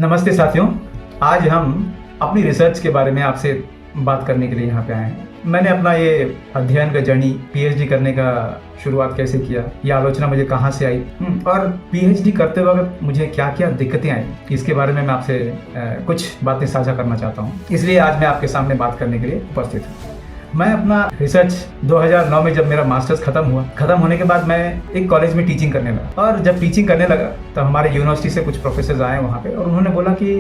नमस्ते साथियों, आज हम अपनी रिसर्च के बारे में आपसे बात करने के लिए यहाँ पे आए हैं। मैंने अपना ये अध्ययन का जर्नी पीएचडी करने का शुरुआत कैसे किया, ये आलोचना मुझे कहाँ से आई और पीएचडी करते वक्त मुझे क्या क्या दिक्कतें आई, इसके बारे में मैं आपसे कुछ बातें साझा करना चाहता हूँ। इसलिए आज मैं आपके सामने बात करने के लिए उपस्थित हूँ। मैं अपना रिसर्च 2009 में जब मेरा मास्टर्स खत्म होने के बाद मैं एक कॉलेज में टीचिंग करने लगा। और जब टीचिंग करने लगा तो हमारे यूनिवर्सिटी से कुछ प्रोफेसर आए वहाँ पे और उन्होंने बोला कि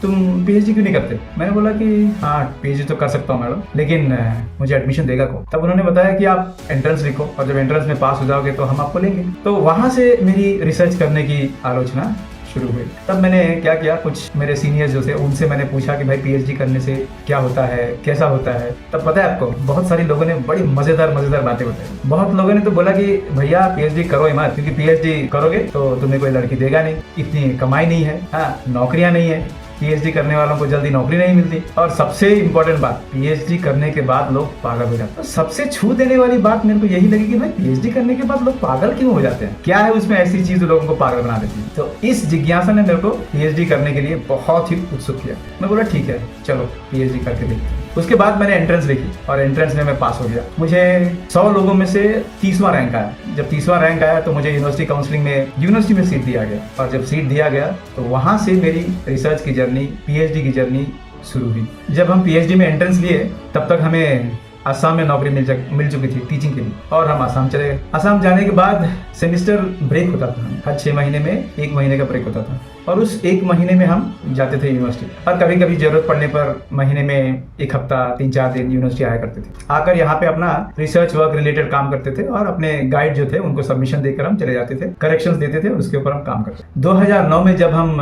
तुम पीएचडी क्यों नहीं करते। मैंने बोला कि हाँ पीएचडी तो कर सकता हूँ मैडम, लेकिन मुझे एडमिशन देगा कौन। तब उन्होंने बताया कि आप एंट्रेंस लिखो और जब एंट्रेंस में पास हो जाओगे तो हम आपको लेंगे। तो वहाँ से मेरी रिसर्च करने की आलोचना शुरू हुई। तब मैंने क्या किया, कुछ मेरे सीनियर्स जो थे उनसे मैंने पूछा कि भाई पीएचडी करने से क्या होता है, कैसा होता है। तब पता है आपको, बहुत सारे लोगों ने बड़ी मजेदार बातें बताई। बहुत लोगों ने तो बोला कि भैया पीएचडी करो ही मत, क्योंकि पीएचडी करोगे तो तुम्हें कोई लड़की देगा नहीं, इतनी कमाई नहीं है, हाँ नौकरियां नहीं है, पीएचडी करने वालों को जल्दी नौकरी नहीं मिलती। और सबसे इम्पोर्टेंट बात, पीएचडी करने के बाद लोग पागल हो जाते हैं। सबसे छू देने वाली बात मेरे को यही लगी कि भाई पीएचडी करने के बाद लोग पागल क्यों हो जाते हैं, क्या है उसमें ऐसी चीज जो लोगों को पागल बना देती है। तो इस जिज्ञासा ने मेरे को पीएचडी करने के लिए बहुत ही उत्सुक किया। मैं बोला ठीक है चलो पीएचडी करके देखते हैं। उसके बाद मैंने एंट्रेंस लिखी और एंट्रेंस में मैं पास हो गया। मुझे 100 लोगों में से 30वां रैंक आया। जब 30वां रैंक आया तो मुझे यूनिवर्सिटी काउंसलिंग में यूनिवर्सिटी में सीट दिया गया। और जब सीट दिया गया तो वहाँ से मेरी रिसर्च की जर्नी, पीएचडी की जर्नी शुरू हुई। जब हम पीएचडी में एंट्रेंस लिए तब तक हमें असम में नौकरी मिल चुकी थी टीचिंग के लिए और हम असम चले गए। असम जाने के बाद सेमिस्टर ब्रेक होता था, हर 6 महीने में 1 महीने का ब्रेक होता था और उस 1 महीने में हम जाते थे यूनिवर्सिटी। और कभी कभी जरूरत पड़ने पर महीने में 1 हफ्ता 3-4 दिन यूनिवर्सिटी आया करते थे। आकर यहाँ पे अपना रिसर्च वर्क रिलेटेड काम करते थे और अपने गाइड जो थे उनको सबमिशन देकर हम चले जाते थे, करेक्शंस देते थे और उसके ऊपर हम काम करते थे। 2009 में जब हम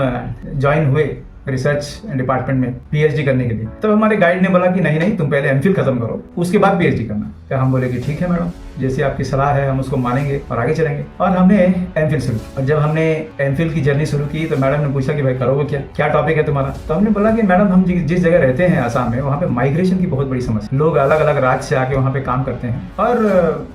ज्वाइन हुए रिसर्च डिपार्टमेंट में पीएचडी करने के लिए, तब हमारे गाइड ने बोला कि नहीं तुम पहले एमफिल खत्म करो, उसके बाद पीएचडी करना। तो हम बोले कि ठीक है मैडम, जैसे आपकी सलाह है हम उसको मानेंगे और आगे चलेंगे। और हमने एमफिल शुरू की। और जब हमने एमफिल की जर्नी शुरू की तो मैडम ने पूछा कि भाई करोगे क्या टॉपिक है तुम्हारा। तो हमने बोला कि मैडम हम जिस जगह रहते हैं आसाम में, वहाँ पे माइग्रेशन की बहुत बड़ी समस्या, लोग अलग अलग राज्य से आके वहाँ पे काम करते हैं और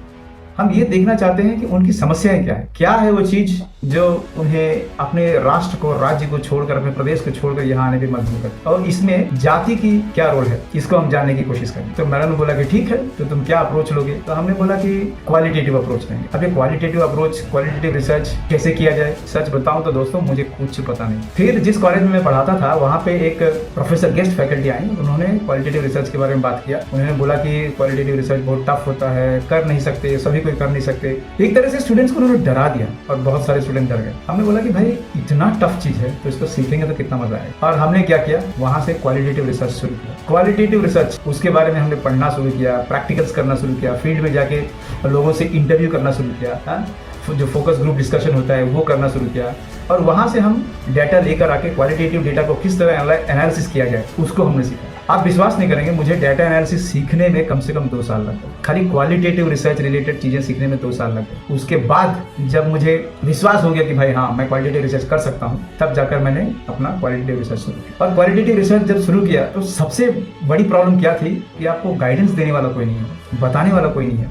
हम ये देखना चाहते हैं कि उनकी समस्याएं क्या है वो चीज जो उन्हें अपने राष्ट्र को, राज्य को छोड़कर, अपने प्रदेश को छोड़कर यहाँ आने पर मजबूर करते, और इसमें जाति की क्या रोल है इसको हम जानने की कोशिश करें। तो मैडम ने बोला कि ठीक है तो तुम क्या अप्रोच लोगे। तो हमने बोला कि क्वालिटेटिव अप्रोच लेंगे। अब ये क्वालिटेटिव अप्रोच, क्वालिटेटिव रिसर्च कैसे किया जाए, सच बताऊं तो दोस्तों मुझे कुछ पता नहीं। फिर जिस कॉलेज में मैं पढ़ाता था वहाँ पे एक प्रोफेसर गेस्ट फैकल्टी आए, उन्होंने क्वालिटेटिव रिसर्च के बारे में बात किया। उन्होंने बोला कि क्वालिटेटिव रिसर्च बहुत टफ होता है, कर नहीं सकते, सभी कोई कर नहीं सकते। एक तरह से स्टूडेंट्स को उन्होंने डरा दिया और बहुत सारे स्टूडेंट डर गए। हमने बोला कि भाई इतना टफ चीज है तो इसको सीखेंगे तो कितना मजा आएगा। और हमने क्या किया, वहां से क्वालिटेटिव रिसर्च शुरू किया। क्वालिटेटिव रिसर्च, उसके बारे में हमने पढ़ना शुरू किया, प्रैक्टिकल्स करना शुरू किया, फील्ड में जाके लोगों से इंटरव्यू करना शुरू किया, जो फोकस ग्रुप डिस्कशन होता है वो करना शुरू किया। और वहां से हम डेटा लेकर आके क्वालिटेटिव डेटा को किस तरह एनालिसिस किया जाए उसको हमने सीखा। आप विश्वास नहीं करेंगे, मुझे डेटा एनालिसिस सीखने में कम से कम 2 साल लग गए। खाली क्वालिटेटिव रिसर्च रिलेटेड चीजें सीखने में 2 साल लग गए। उसके बाद जब मुझे विश्वास हो गया कि भाई हाँ मैं क्वालिटेटिव रिसर्च कर सकता हूँ, तब जाकर मैंने अपना क्वालिटेटिव रिसर्च शुरू किया। और क्वालिटेटिव रिसर्च जब शुरू किया तो सबसे बड़ी प्रॉब्लम क्या थी कि आपको गाइडेंस देने वाला कोई नहीं है, बताने वाला कोई नहीं है।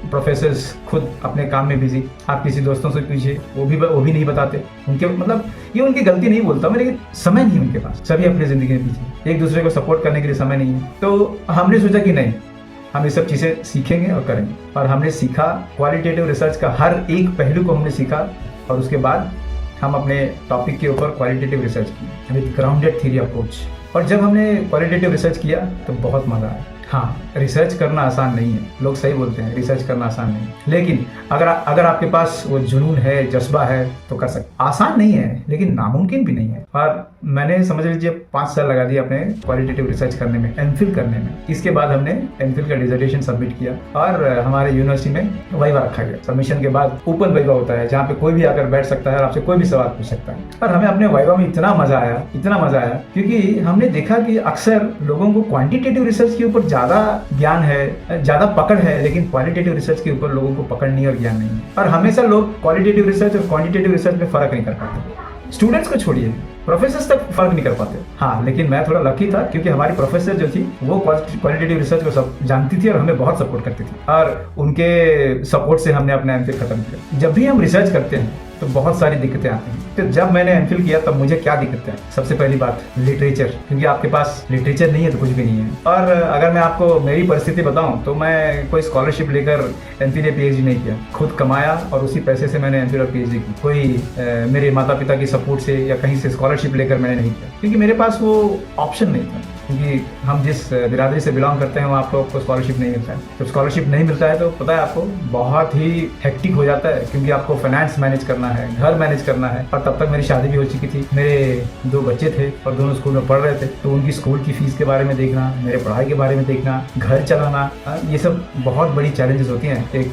प्रोफेसर्स खुद अपने काम में बिजी, आप किसी दोस्तों से पूछिए वो भी नहीं बताते। उनके मतलब ये उनकी गलती नहीं बोलता मैं, लेकिन समय नहीं उनके पास, सभी अपनी जिंदगी में बिजी, एक दूसरे को सपोर्ट करने के लिए समय नहीं है। तो हमने सोचा कि नहीं, हम ये सब चीजें सीखेंगे और करेंगे। और हमने सीखा क्वालिटेटिव रिसर्च का हर एक पहलू को हमने सीखा और उसके बाद हम अपने टॉपिक के ऊपर क्वालिटेटिव रिसर्च की विद ग्राउंडेड थ्योरी अप्रोच। और जब हमने क्वालिटेटिव रिसर्च किया तो बहुत मजा आया। हाँ, रिसर्च करना आसान नहीं है, लोग सही बोलते हैं रिसर्च करना आसान नहीं है, लेकिन अगर आपके पास वो जुनून है, जज्बा है तो कर सकते। आसान नहीं है लेकिन नामुमकिन भी नहीं है। और मैंने समझ लीजिए 5 साल लगा दिया अपने क्वालिटेटिव रिसर्च करने में, एमफिल करने में। इसके बाद हमने एमफिल का डिसर्टेशन सबमिट किया और हमारे यूनिवर्सिटी में वाइवा रखा गया। सबमिशन के बाद ओपन वाइवा होता है जहाँ पे कोई भी आकर बैठ सकता है और आपसे कोई भी सवाल पूछ सकता है। और हमें अपने वाइवा में इतना मजा आया क्योंकि हमने देखा कि अक्सर लोगों को क्वांटिटेटिव रिसर्च के ऊपर ज्यादा ज्ञान है, ज्यादा पकड़ है, लेकिन क्वालिटेटिव रिसर्च के ऊपर लोगों को पकड़ नहीं और ज्ञान नहीं है। और हमेशा लोग क्वालिटेटिव रिसर्च और क्वांटिटेटिव रिसर्च में फर्क नहीं कर पाते। स्टूडेंट्स को छोड़िए, प्रोफेसर्स तक फर्क नहीं कर पाते। हाँ, लेकिन मैं थोड़ा लकी था क्योंकि हमारी प्रोफेसर जो थी वो क्वालिटेटिव रिसर्च को सब जानती थी और हमें बहुत सपोर्ट करती थी और उनके सपोर्ट से हमने अपना एमफिल खत्म किया। जब भी हम रिसर्च करते हैं तो बहुत सारी दिक्कतें आती हैं। तो जब मैंने एमफिल किया तब मुझे क्या दिक्कतें आई? सबसे पहली बात लिटरेचर, क्योंकि आपके पास लिटरेचर नहीं है तो कुछ भी नहीं है। और अगर मैं आपको मेरी परिस्थिति बताऊं तो मैं कोई स्कॉलरशिप लेकर एमफिल या पीएचडी नहीं किया, खुद कमाया और उसी पैसे से मैंने एमफिल और पीएचडी की। कोई मेरे माता पिता की सपोर्ट से या कहीं से स्कॉलरशिप लेकर मैंने नहीं किया, क्योंकि मेरे पास वो ऑप्शन नहीं था। क्योंकि हम जिस बिरादरी से बिलोंग करते हैं वहाँ आपको स्कॉलरशिप नहीं मिलता है। जब स्कॉलरशिप नहीं मिलता है तो पता है आपको बहुत ही हेक्टिक हो जाता है, क्योंकि आपको फाइनेंस मैनेज करना है, घर मैनेज करना है। और तब तक मेरी शादी भी हो चुकी थी, मेरे 2 बच्चे थे और दोनों स्कूल में पढ़ रहे थे, तो उनकी स्कूल की फीस के बारे में देखना, मेरे पढ़ाई के बारे में देखना, घर चलाना, ये सब बहुत बड़ी चैलेंजेस होती हैं एक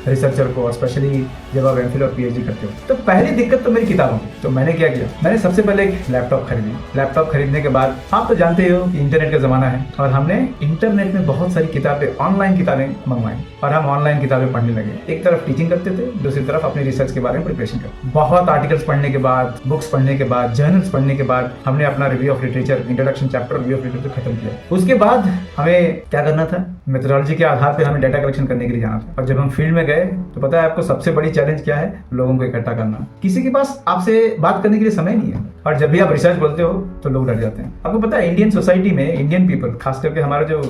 रिसर्चर को, स्पेशली जब आप एमफिल और पीएचडी करते हो। तो पहली दिक्कत तो मेरी किताबों की। तो मैंने क्या किया, मैंने सबसे पहले एक लैपटॉप खरीदी। लैपटॉप खरीदने के बाद आप तो जानते हो कि इंटरनेट का जमाना है, और हमने इंटरनेट में बहुत सारी किताबें, ऑनलाइन किताबें मंगवाई और हम ऑनलाइन किताबें पढ़ने लगे। एक तरफ टीचिंग करते थे, दूसरी तरफ अपनी रिसर्च के बारे में प्रिपरेशन करते। बहुत आर्टिकल्स पढ़ने के बाद, बुक्स पढ़ने के बाद, जर्नल्स पढ़ने के बाद हमने अपना review of literature, introduction chapter review of literature खत्म किया। उसके बाद हमें क्या करना था, मेथोडोलॉजी के आधार पर हमें डाटा कलेक्शन करने के लिए जाना था। और जब हम फील्ड में गए तो पता है आपको सबसे बड़ी चैलेंज क्या है, लोगों को इकट्ठा करना। किसी के पास आपसे बात करने के लिए समय नहीं है, और जब भी आप रिसर्च बोलते हो तो लोग डर जाते हैं। आपको पता है इंडियन सोसाइटी में इंडियन पीपल, खास करके हमारा जो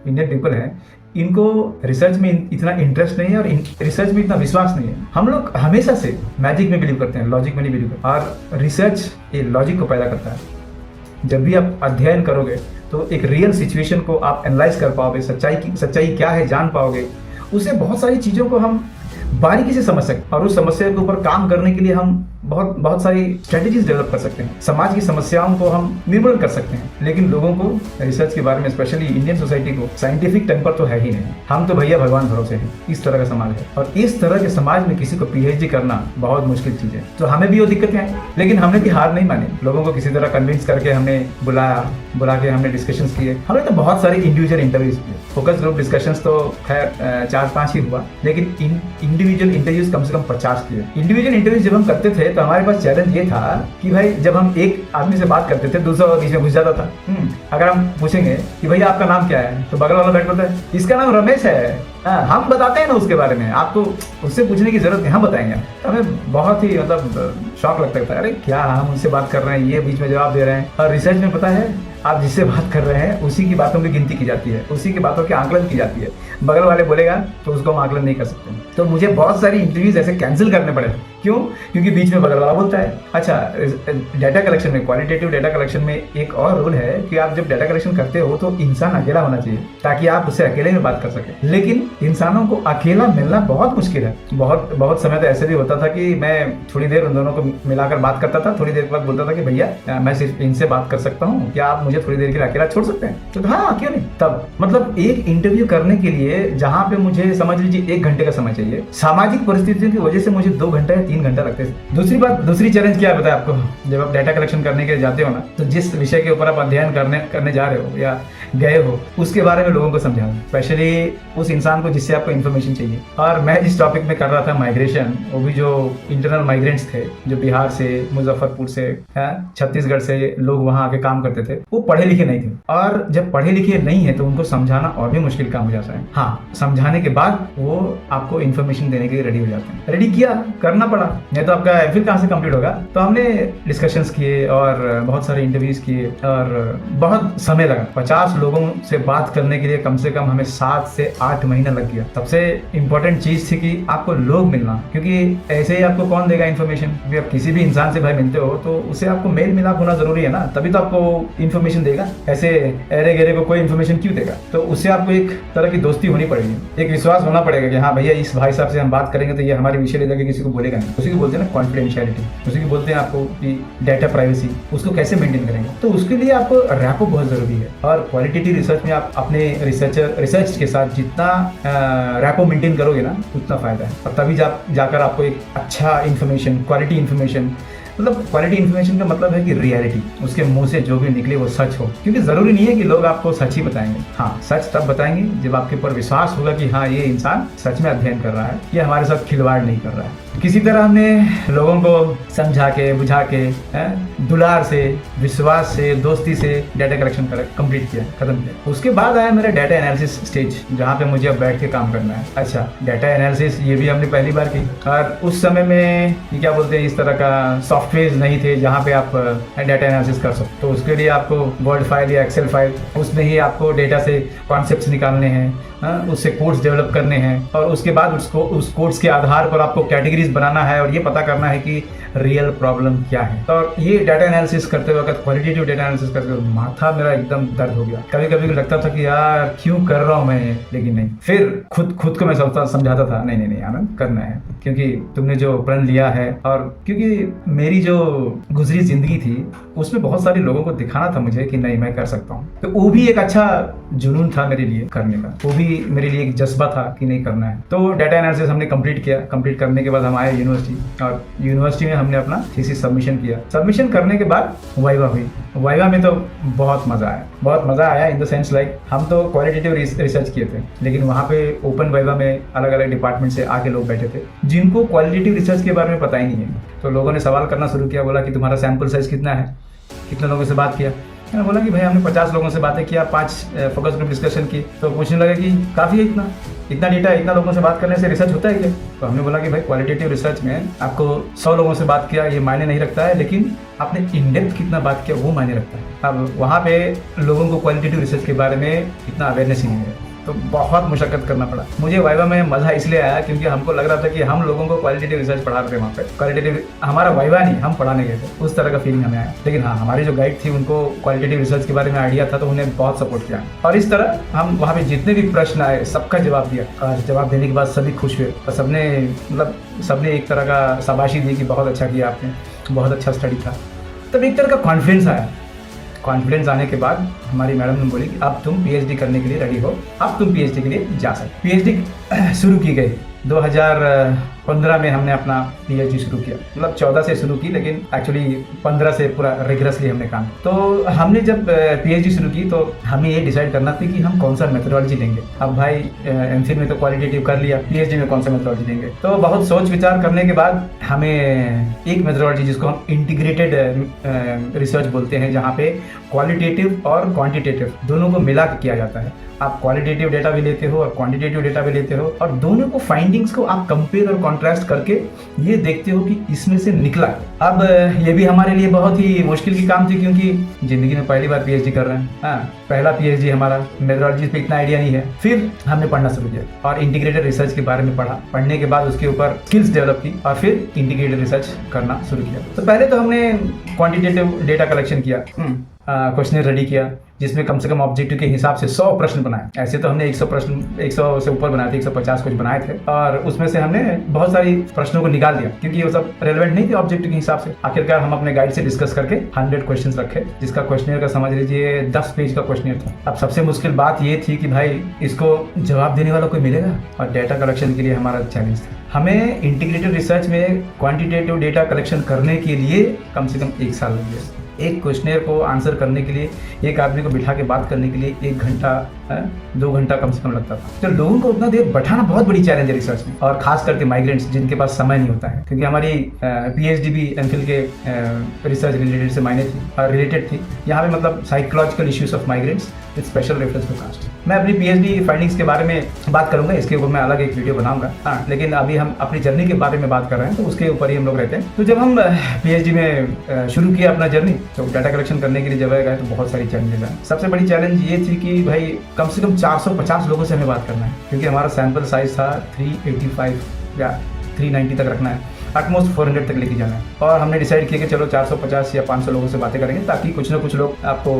इंडियन पीपल है, इनको रिसर्च में इतना इंटरेस्ट नहीं है और रिसर्च में इतना विश्वास नहीं है। हम लोग हमेशा से मैजिक में बिलीव करते हैं, लॉजिक में नहीं बिलीव करते। और रिसर्च ये लॉजिक को पैदा करता है। जब भी आप अध्ययन करोगे तो एक रियल सिचुएशन को आप एनालाइज कर पाओगे, सच्चाई क्या है जान पाओगे। उससे बहुत सारी चीज़ों को हम बारीकी से समझ सकते हैं, और उस समस्या के ऊपर काम करने के लिए हम बहुत सारी स्ट्रेटेजीज डेवलप कर सकते हैं। समाज की समस्याओं को हम निर्मूलन कर सकते हैं। लेकिन लोगों को रिसर्च के बारे में, स्पेशली इंडियन सोसाइटी को, साइंटिफिक टेम्पर तो है ही नहीं। हम तो भैया भगवान भरोसे हैं, इस तरह का समाज है। और इस तरह के समाज में किसी को पीएचडी करना बहुत मुश्किल चीज़ है। तो हमें भी वो दिक्कतें आई, लेकिन हमने भी हार नहीं मानी। लोगों को किसी तरह कन्विंस करके हमने बुला के हमने डिस्कशंस किए। हमने तो बहुत सारे इंडिविजुअल इंटरव्यूज किए। फोकस ग्रुप डिस्कशंस तो खैर 4-5 ही हुआ, लेकिन इंडिविजुअल इंटरव्यूज कम से कम 50 किए। इंडिविजुअल इंटरव्यूज जब हम करते थे तो हमारे पास चैलेंज ये था कि भाई जब हम एक आदमी से बात करते थे, दूसरा बीच में घुस जाता था। अगर हम पूछेंगे कि भैया आपका नाम क्या है, तो बगल वाला बैठ बोलता है इसका नाम रमेश है। हम बताते हैं ना उसके बारे में, आपको उससे पूछने की जरूरत नहीं, हम बताएंगे। तो हमें बहुत ही शौक लगता था, अरे क्या हम उनसे बात कर रहे हैं, ये बीच में जवाब दे रहे हैं। और रिसर्च में पता है आप जिससे बात कर रहे हैं उसी की बातों की गिनती की जाती है, उसी की बातों के आंकलन की जाती है। बगल वाले बोलेगा तो उसको हम आंकलन नहीं कर सकते। तो मुझे बहुत सारी इंटरव्यूज ऐसे कैंसिल करने पड़े। क्यों? क्योंकि बीच में बगल वाला बोलता है। अच्छा, डाटा कलेक्शन में, क्वालिटेटिव डाटा कलेक्शन में एक और रूल है कि आप जब डाटा कलेक्शन करते हो तो इंसान अकेला होना चाहिए, ताकि आप उससे अकेले में बात कर सकें। लेकिन इंसानों को अकेला मिलना बहुत मुश्किल है। बहुत समय तो ऐसे भी होता था कि मैं थोड़ी देर उन दोनों को मिलाकर बात करता था, थोड़ी देर के बाद बोलता था कि भैया मैं सिर्फ इनसे बात कर सकता हूँ, क्या आप मुझे थोड़ी देर के लिए अकेला छोड़ सकते हैं? तो हाँ, क्यों नहीं। तब मतलब एक इंटरव्यू करने के लिए जहाँ पे मुझे समझ लीजिए 1 घंटे का समय चाहिए, सामाजिक परिस्थितियों की वजह से मुझे 2 घंटा या 3 घंटा लगते थे। दूसरी चैलेंज क्या है पता है आपको? जब आप डाटा कलेक्शन करने के लिए जाते हो ना, तो जिस विषय के ऊपर आप अध्ययन करने जा रहे हो या गए हो, उसके बारे में लोगों को समझाओ, स्पेशली उस इंसान को जिससे आपको इन्फॉर्मेशन चाहिए। और मैं जिस टॉपिक में कर रहा था माइग्रेशन, वो भी जो इंटरनल माइग्रेंट्स थे, जो बिहार से, मुजफ्फरपुर से, छत्तीसगढ़ से लोग वहाँ आके काम करते थे, वो पढ़े लिखे नहीं थे। और जब पढ़े लिखे नहीं है तो उनको समझाना और भी मुश्किल काम हो जाता है। हाँ, समझाने के बाद वो आपको इन्फॉर्मेशन देने के लिए रेडी हो जाते हैं। रेडी किया, करना पड़ा, नहीं तो आपका एमफिल कहाँ से कंप्लीट होगा। तो हमने डिस्कशंस किए और बहुत सारे इंटरव्यूज किए और बहुत समय लगा। 50 लोगों से बात करने के लिए कम से कम हमें 7 से 8 महीना लग गया। सबसे इंपॉर्टेंट चीज थी कि आपको लोग मिलना, क्योंकि ऐसे ही आपको कौन देगा इन्फॉर्मेशन। आप किसी भी इंसान से भाई मिलते हो तो उसे आपको मेल मिलाप होना जरूरी है ना, तभी तो आपको इन्फॉर्मेशन देगा। ऐसे अरे गहरे को कोई इन्फॉर्मेशन क्यों देगा? तो उससे आपको एक तरह की दोस्ती होनी पड़ेगी, एक विश्वास होना पड़ेगा कि हाँ भैया इस भाई साहब से हम बात करेंगे तो ये हमारे विषय ले जाके किसी को बोलेगा नहीं। उसी को बोलते हैं ना कॉन्फिडेंशियलिटी, उसी को बोलते हैं आपको कि डाटा प्राइवेसी, उसको कैसे मेंटेन करेंगे। तो उसके लिए आपको रैपो बहुत जरूरी है। और क्वालिटेटिव रिसर्च में आप अपने रिसर्च के साथ जितना रैपो मेंटेन करोगे ना, उतना फायदा है। और तभी जाकर आपको एक अच्छा इन्फॉर्मेशन, क्वालिटी इन्फॉर्मेशन, मतलब क्वालिटी इन्फॉर्मेशन का मतलब है कि रियलिटी, उसके मुंह से जो भी निकले वो सच हो। क्योंकि जरूरी नहीं है कि लोग आपको सच ही बताएंगे। हाँ, सच तब बताएंगे जब आपके ऊपर विश्वास होगा कि हाँ ये इंसान सच में अध्ययन कर रहा है, ये हमारे साथ खिलवाड़ नहीं कर रहा है। किसी तरह हमने लोगों को समझा के बुझा के दुलार से, विश्वास से, दोस्ती से डाटा कलेक्शन कंप्लीट किया, खत्म किया। उसके बाद आया मेरा डाटा एनालिसिस स्टेज, जहाँ पे मुझे अब बैठ के काम करना है। अच्छा, डाटा एनालिसिस ये भी हमने पहली बार की, और उस समय में ये क्या बोलते हैं, इस तरह का सॉफ्टवेयर नहीं थे जहाँ पे आप डाटा एनालिसिस कर सकते। तो उसके लिए आपको वर्ड फाइल या एक्सेल फाइल, उसमें ही आपको डेटा से कॉन्सेप्ट्स निकालने हैं, उससे कोड्स डेवलप करने हैं, और उसके बाद उस कोड्स के आधार पर आपको कैटेगरीज बनाना है और ये पता करना है कि रियल प्रॉब्लम क्या है। तो ये डाटा एनालिसिस करते वक्त, क्वालिटेटिव डाटा एनालिसिस करते वक्त माथा मेरा एकदम दर्द हो गया। कभी कभी लगता था कि यार क्यों कर रहा हूँ मैं, लेकिन नहीं, फिर खुद को मैं समझाता था, नहीं आनंद, करना है, क्योंकि तुमने जो प्रण लिया है, और क्योंकि मेरी जो गुजरी जिंदगी थी उसमें बहुत सारे लोगों को दिखाना था मुझे कि नहीं, मैं कर सकता हूँ। तो वो भी एक अच्छा जुनून था मेरे लिए करने का, वो भी मेरे लिए एक जज्बा था कि नहीं, करना है। तो डाटा एनालिसिस हमने कंप्लीट किया। कंप्लीट करने के बाद हम आए यूनिवर्सिटी, और यूनिवर्सिटी में हमने अपना थीसिस सबमिशन किया। सबमिशन करने के बाद वाइवा हुई। वाइवा में तो बहुत मजा आया इन द सेंस लाइक, हम तो क्वालिटेटिव रिसर्च किए थे, लेकिन वहाँ पे ओपन वाइवा में अलग अलग डिपार्टमेंट से आके लोग बैठे थे जिनको क्वालिटेटिव रिसर्च के बारे में पता ही नहीं है। तो लोगों ने सवाल करना शुरू किया, बोला कि तुम्हारा सैंपल साइज कितना है, कितने लोगों से बात किया। मैंने बोला कि भाई हमने 50 लोगों से बातें किया, 5 फोकस ग्रुप डिस्कशन की। तो पूछने लगा कि काफ़ी है इतना डेटा, इतना लोगों से बात करने से रिसर्च होता है क्या? तो हमने बोला कि भाई क्वालिटेटिव रिसर्च में आपको 100 लोगों से बात किया ये मायने नहीं रखता है, लेकिन आपने इन डेप्थ कितना बात किया वो मायने रखता है। अब वहाँ पे लोगों को क्वालिटेटिव रिसर्च के बारे में इतना अवेयरनेस ही नहीं है, तो बहुत मुशक्कत करना पड़ा। मुझे वाइवा में मज़ा इसलिए आया क्योंकि हमको लग रहा था कि हम लोगों को क्वालिटेटिव रिसर्च पढ़ा रहे थे वहाँ पे। क्वालिटेटिव हमारा वाइवा नहीं, हम पढ़ाने गए थे, उस तरह का फीलिंग हमें आया। लेकिन हाँ, हमारी जो गाइड थी उनको क्वालिटेटिव रिसर्च के बारे में आइडिया था, तो उन्हें बहुत सपोर्ट किया। और इस तरह हम वहाँ पे जितने भी प्रश्न आए सबका जवाब दिया, और जवाब देने के बाद सभी खुश हुए, और सबने एक तरह का शाबाशी दी कि बहुत अच्छा किया आपने, बहुत अच्छा स्टडी था। तब एक तरह का कॉन्फिडेंस आया। कॉन्फिडेंस आने के बाद हमारी मैडम ने बोली कि अब तुम पीएचडी करने के लिए रेडी हो, अब तुम पीएचडी के लिए जा सकते। पीएचडी शुरू की गई 2015 में। हमने अपना पीएचडी शुरू किया, मतलब 14 से शुरू की, लेकिन एक्चुअली 15 से पूरा रिगरसली हमने काम। तो हमने जब पीएचडी शुरू की तो हमें ये डिसाइड करना था कि हम कौन सा मेथोडोलॉजी लेंगे। अब भाई एमफिल में तो क्वालिटेटिव कर लिया, पीएचडी में कौन सा मेथोडोलॉजी लेंगे। तो बहुत सोच विचार करने के बाद हमें एक मेथोडोलॉजी, जिसको हम इंटीग्रेटेड रिसर्च बोलते हैं, जहाँ पे क्वालिटेटिव और क्वांटिटेटिव दोनों को मिला के किया जाता है। आप क्वालिटेटिव डेटा भी लेते हो और क्वांटिटेटिव डेटा भी लेते हो, और दोनों को फाइंडिंग्स को आप कंपेयर और कॉन्ट्रास्ट करके ये देखते हो कि इसमें से निकला। अब ये भी हमारे लिए बहुत ही मुश्किल की काम थी, क्योंकि जिंदगी में पहली बार पीएचडी कर रहे हैं। पहला पीएचडी हमारा, मेथोडोलॉजी पे इतना आइडिया नहीं है। फिर हमने पढ़ना शुरू किया और इंटीग्रेटेड रिसर्च के बारे में पढ़ा। पढ़ने के बाद उसके ऊपर स्किल्स डेवलप की और फिर इंटीग्रेटेड रिसर्च करना शुरू किया। तो पहले तो हमने क्वांटिटेटिव डेटा कलेक्शन किया, क्वेश्चन रेडी किया, जिसमें कम से कम ऑब्जेक्टिव के हिसाब से 100 प्रश्न बनाए। ऐसे तो हमने 100 प्रश्न, 100 से ऊपर बनाए थे, 150 कुछ बनाए थे, और उसमें से हमने बहुत सारी प्रश्नों को निकाल दिया क्योंकि वो सब रेलेवेंट नहीं थे ऑब्जेक्टिव के हिसाब से। आखिरकार हम अपने गाइड से डिस्कस करके 100 क्वेश्चंस रखे, जिसका क्वेश्चनियर का समझ लीजिए 10 पेज का क्वेश्चनियर था। अब सबसे मुश्किल बात ये थी कि भाई इसको जवाब देने वाला कोई मिलेगा, और डेटा कलेक्शन के लिए हमारा चैलेंज था। हमें इंटीग्रेटेड रिसर्च में क्वांटिटेटिव डेटा कलेक्शन करने के लिए कम से कम 1 साल लग गया। एक क्वेश्चनियर को आंसर करने के लिए, एक आदमी को बिठा के बात करने के लिए 1 घंटा 2 घंटा कम से कम लगता था। तो लोगों को उतना देर बैठाना बहुत बड़ी चैलेंज है रिसर्च में, और खास करके माइग्रेंट्स जिनके पास समय नहीं होता है, क्योंकि हमारी पीएचडी भी एमफिल के रिसर्च रिलेटेड से रिलेटेड थी। यहाँ पे मतलब psychological issues of migrants with special reference to caste. मैं अपनी पीएचडी फाइंडिंग्स के बारे में बात करूंगा, इसके ऊपर मैं अलग एक वीडियो बनाऊंगा। लेकिन अभी हम अपनी जर्नी के बारे में बात कर रहे हैं, तो उसके ऊपर ही हम लोग रहते हैं। तो जब हम पीएचडी में शुरू किया अपना जर्नी, तो डाटा कलेक्शन करने के लिए जब गए तो बहुत सारी चैलेंजेस हैं। सबसे बड़ी चैलेंज ये थी कि भाई कम से कम 450 लोगों से हमें बात करना है, क्योंकि हमारा सैंपल साइज था 385 या 390 तक रखना है, एटमोस्ट 400 तक लेके जाना है। और हमने डिसाइड किया कि चलो 450 या 500 लोगों से बातें करेंगे, ताकि कुछ ना कुछ लोग आपको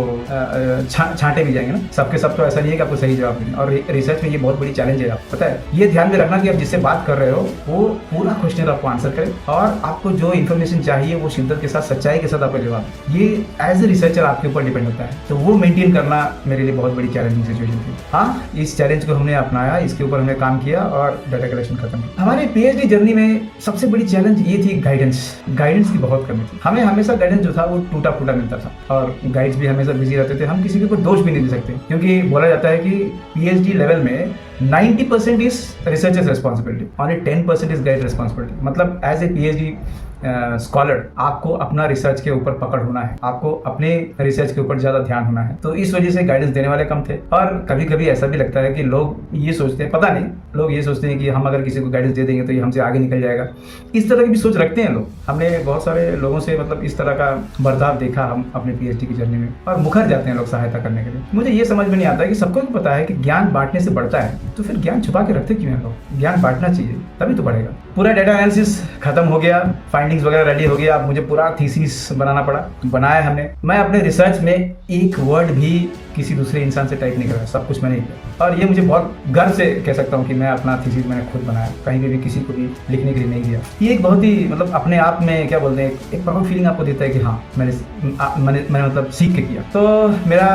छांटे भी जाएंगे ना। सबके सब तो ऐसा नहीं है कि आपको सही जवाब देंगे, और रिसर्च में ये बहुत बड़ी चैलेंज है। आपको पता है, ये ध्यान में रखना कि आप जिससे बात कर रहे हो वो पूरा क्वेश्चन आपको आंसर करे, और आपको जो इन्फॉर्मेशन चाहिए वो शिद्दत के साथ, सच्चाई के साथ आपको जवाब। ये एज ए रिसर्चर आपके ऊपर डिपेंड होता है, तो वो मेंटेन करना मेरे लिए बहुत बड़ी चैलेंजिंग सिचुएशन थी। हाँ, इस चैलेंज को हमने अपनाया, इसके ऊपर हमने काम किया और डाटा कलेक्शन खत्म किया। हमारे पीएचडी जर्नी में सबसे बड़ी चैलेंज ये थी गाइडेंस की बहुत कमी थी। हमें हमेशा गाइडेंस जो था वो टूटा फूटा मिलता था, और गाइड्स भी हमेशा बिजी रहते थे। हम किसी के ऊपर दोष भी नहीं दे सकते, क्योंकि बोला जाता है कि पीएचडी लेवल में 90% is researchers responsibility, only 10% is guide responsibility. मतलब एज ए पीएचडी स्कॉलर आपको अपना रिसर्च के ऊपर पकड़ होना है, आपको अपने रिसर्च के ऊपर ज़्यादा ध्यान होना है। तो इस वजह से गाइडेंस देने वाले कम थे। और कभी कभी ऐसा भी लगता है कि लोग ये सोचते हैं, पता नहीं, लोग ये सोचते हैं कि हम अगर किसी को गाइडेंस दे देंगे तो ये हमसे आगे निकल जाएगा। इस तरह की भी सोच रखते हैं लोग। हमने बहुत सारे लोगों से मतलब इस तरह का बर्ताव देखा हम अपने पीएचडी की जर्नी में, और मुखर जाते हैं लोग सहायता करने के लिए। मुझे ये समझ में नहीं आता है कि सबको भी पता है कि ज्ञान बांटने से बढ़ता है, तो फिर ज्ञान छुपा के रखते क्यों हैं लोग? ज्ञान बांटना चाहिए, तभी तो बढ़ेगा। पूरा डेटा एनालिसिस खत्म हो गया, फाइंडिंग्स वगैरह रेडी हो गया। अब मुझे पूरा थीसिस बनाना पड़ा, बनाया हमने। मैं अपने रिसर्च में एक वर्ड भी किसी दूसरे इंसान से टाइप नहीं कराया, सब कुछ मैंने किया। और ये मुझे बहुत गर्व से कह सकता हूँ कि मैं अपना थीसिस मैंने खुद बनाया, कहीं भी किसी को भी लिखने के लिए नहीं दिया। ये एक बहुत ही मतलब अपने आप में क्या बोलते हैं, एक प्राउड फीलिंग आपको देता है कि हाँ मैंने मतलब सीख के किया। तो मेरा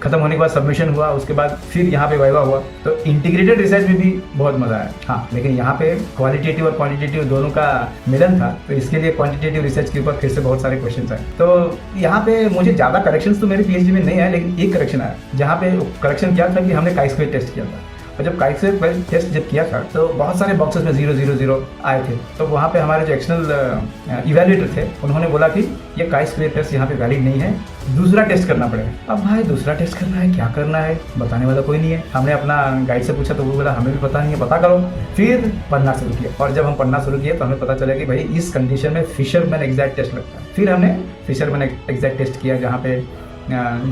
खत्म होने के बाद सबमिशन हुआ, उसके बाद फिर यहाँ पे वाइवा हुआ। तो इंटीग्रेटेड रिसर्च में भी बहुत मजा आया। हाँ, लेकिन यहाँ पे क्वालिटेटिव और क्वांटिटेटिव दोनों का मिलन था, तो इसके लिए क्वांटिटेटिव रिसर्च के ऊपर फिर से बहुत सारे क्वेश्चन आए। तो यहाँ पे मुझे ज़्यादा करेक्शंस तो मेरे पीएचडी में नहीं आए, लेकिन एक करेक्शन आया, जहाँ पे करेक्शन क्या था कि हमने chi-square टेस्ट किया था। और जब chi-square टेस्ट जब किया था तो बहुत सारे बॉक्सेस में 0 0 0 आए थे। तो वहाँ पे हमारे जो एक्सटर्नल इवैल्यूएटर थे उन्होंने बोला कि ये chi-square टेस्ट यहाँ पे वैलिड नहीं है, दूसरा टेस्ट करना पड़ेगा। अब भाई दूसरा टेस्ट करना है, क्या करना है, बताने वाला कोई नहीं है। हमने अपना गाइड से पूछा तो वो बोला हमें भी पता नहीं है, पता करो। फिर पढ़ना शुरू किया, और जब हम पढ़ना शुरू किए तो हमें पता चला कि भाई इस कंडीशन में फिशरमैन एग्जैक्ट टेस्ट लगता है। फिर हमने फिशरमैन एग्जैक्ट टेस्ट किया, जहाँ पे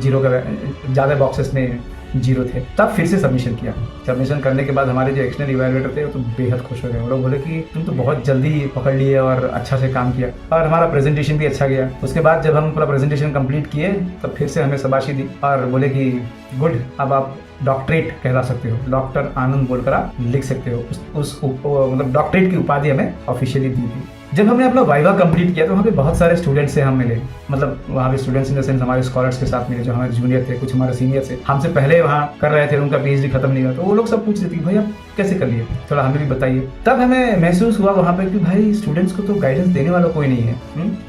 0 का ज़्यादा बॉक्सेस में 0 थे। तब फिर से सबमिशन किया। सबमिशन करने के बाद हमारे जो एक्सटर्नल इवैल्यूएटर थे वो तो बेहद खुश हो गए। वो लोग बोले कि तुम तो बहुत जल्दी पकड़ लिए और अच्छा से काम किया, और हमारा प्रेजेंटेशन भी अच्छा गया। उसके बाद जब हम पूरा प्रेजेंटेशन कंप्लीट किए तब फिर से हमें शाबाशी दी और बोले कि गुड, अब आप डॉक्टरेट कहला सकते हो, डॉक्टर आनंद बोलकर आप लिख सकते हो। उस मतलब डॉक्टरेट की उपाधि हमें ऑफिशियली दी थी। जब हमने अपना वाइवा कंप्लीट किया तो वहाँ पे बहुत सारे स्टूडेंट्स से हम मिले, मतलब वहाँ पे स्टूडेंट्स इन द सेंस हमारे स्कॉलर्स के साथ मिले, जो हमारे जूनियर थे, कुछ हमारे सीनियर थे, हमसे पहले वहाँ कर रहे थे, उनका पीएचडी खत्म नहीं हुआ। तो वो लोग सब पूछ रहे थे कि भाई आप कैसे कर लिए, थोड़ा हमें भी बताइए। तब हमें महसूस हुआ वहाँ पे कि भाई स्टूडेंट्स को तो गाइडेंस देने वाला कोई नहीं है,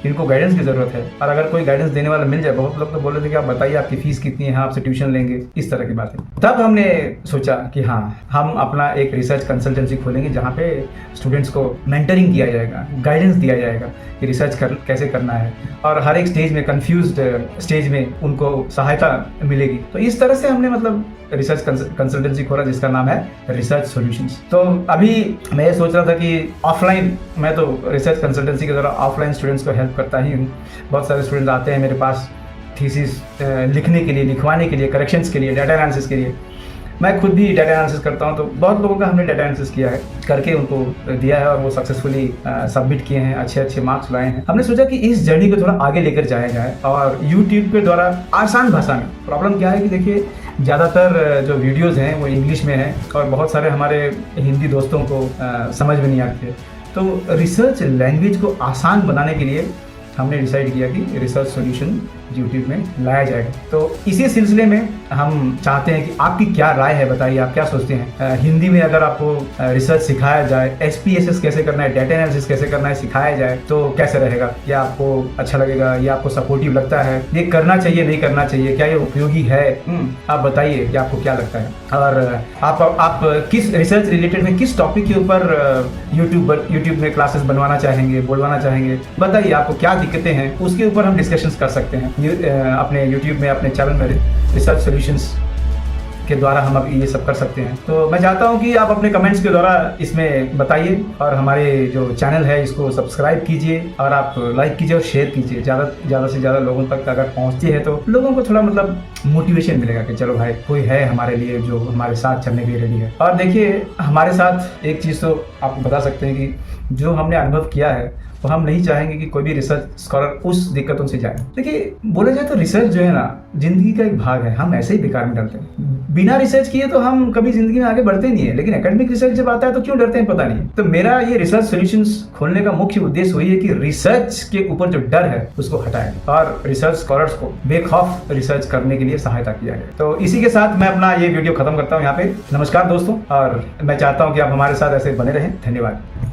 इनको गाइडेंस की जरूरत है। और अगर कोई गाइडेंस देने वाला मिल जाए, बहुत लोग तो बोल रहे थे कि आप बताइए आपकी फीस कितनी है, आपसे ट्यूशन लेंगे, इस तरह की बातें। तब हमने सोचा कि हाँ, हम अपना एक रिसर्च कंसल्टेंसी खोलेंगे जहाँ पे स्टूडेंट्स को मेंटरिंग किया जाएगा, गाइडेंस दिया जाएगा कि रिसर्च कैसे करना है, और हर एक स्टेज में, कंफ्यूज्ड स्टेज में उनको सहायता मिलेगी। तो इस तरह से हमने मतलब रिसर्च कंसल्टेंसी खोला जिसका नाम है रिसर्च सॉल्यूशंस। तो अभी मैं ये सोच रहा था कि ऑफलाइन, मैं तो रिसर्च कंसल्टेंसी के द्वारा ऑफलाइन स्टूडेंट्स को हेल्प करता ही हूँ। बहुत सारे स्टूडेंट्स आते हैं मेरे पास थीसिस लिखने के लिए, लिखवाने के लिए, करेक्शंस के लिए, डाटा एनालिसिस के लिए। मैं खुद भी डाटा एनालिसिस करता हूं, तो बहुत लोगों का हमने डाटा एनालिसिस किया है, करके उनको दिया है और वो सक्सेसफुली सबमिट किए हैं, अच्छे मार्क्स लाए हैं। हमने सोचा कि इस जर्नी को थोड़ा आगे लेकर जाया जाए और यूट्यूब के द्वारा आसान भाषा में। प्रॉब्लम क्या है कि देखिए, ज़्यादातर जो वीडियोज़ हैं वो इंग्लिश में हैं और बहुत सारे हमारे हिंदी दोस्तों को समझ में नहीं आती है। तो रिसर्च लैंग्वेज को आसान बनाने के लिए हमने डिसाइड किया कि रिसर्च सॉल्यूशन यूट्यूब में लाया जाएगा। तो इसी सिलसिले में हम चाहते हैं कि आपकी क्या राय है, बताइए आप क्या सोचते हैं। हिंदी में अगर आपको रिसर्च सिखाया जाए, SPSS कैसे करना है, डाटा एनालिसिस कैसे करना है सिखाया जाए तो कैसे रहेगा? या आपको अच्छा लगेगा, या आपको सपोर्टिव लगता है, ये करना चाहिए नहीं करना चाहिए, क्या ये उपयोगी है? आप बताइए कि आपको क्या लगता है। और आप किस रिसर्च रिलेटेड में किस टॉपिक के ऊपर यूट्यूब में क्लासेस बनवाना चाहेंगे, बोलवाना चाहेंगे, बताइए आपको क्या दिक्कतें हैं, उसके ऊपर हम डिस्कशंस कर सकते हैं अपने YouTube में, अपने चैनल में रिसर्च सॉल्यूशंस के द्वारा हम अब ये सब कर सकते हैं। तो मैं चाहता हूं कि आप अपने कमेंट्स के द्वारा इसमें बताइए और हमारे जो चैनल है इसको सब्सक्राइब कीजिए और आप लाइक कीजिए और शेयर कीजिए। ज़्यादा से ज़्यादा लोगों तक अगर पहुंचती है तो लोगों को थोड़ा मतलब मोटिवेशन मिलेगा कि चलो भाई कोई है हमारे लिए जो हमारे साथ चलने के लिए रेडी है। और देखिए, हमारे साथ एक चीज़ तो आपको बता सकते हैं कि जो हमने अनुभव किया है तो हम नहीं चाहेंगे कि कोई भी रिसर्च स्कॉलर उस दिक्कतों से जाए। देखिए, बोला जाए तो रिसर्च जो है ना, जिंदगी का एक भाग है, हम ऐसे ही बेकार में डरते हैं। बिना रिसर्च किए तो हम कभी जिंदगी में आगे बढ़ते नहीं है, लेकिन एकेडमिक रिसर्च जब आता है तो क्यों डरते हैं पता नहीं। तो मेरा ये रिसर्च सॉल्यूशंस खोलने का मुख्य उद्देश्य वही है कि रिसर्च के ऊपर जो डर है उसको हटाएं और रिसर्च स्कॉलर्स को बेखौफ रिसर्च करने के लिए सहायता किया जाए। तो इसी के साथ मैं अपना ये वीडियो खत्म करता हूँ यहाँ पे। नमस्कार दोस्तों, और मैं चाहता हूँ कि आप हमारे साथ ऐसे बने रहें। धन्यवाद।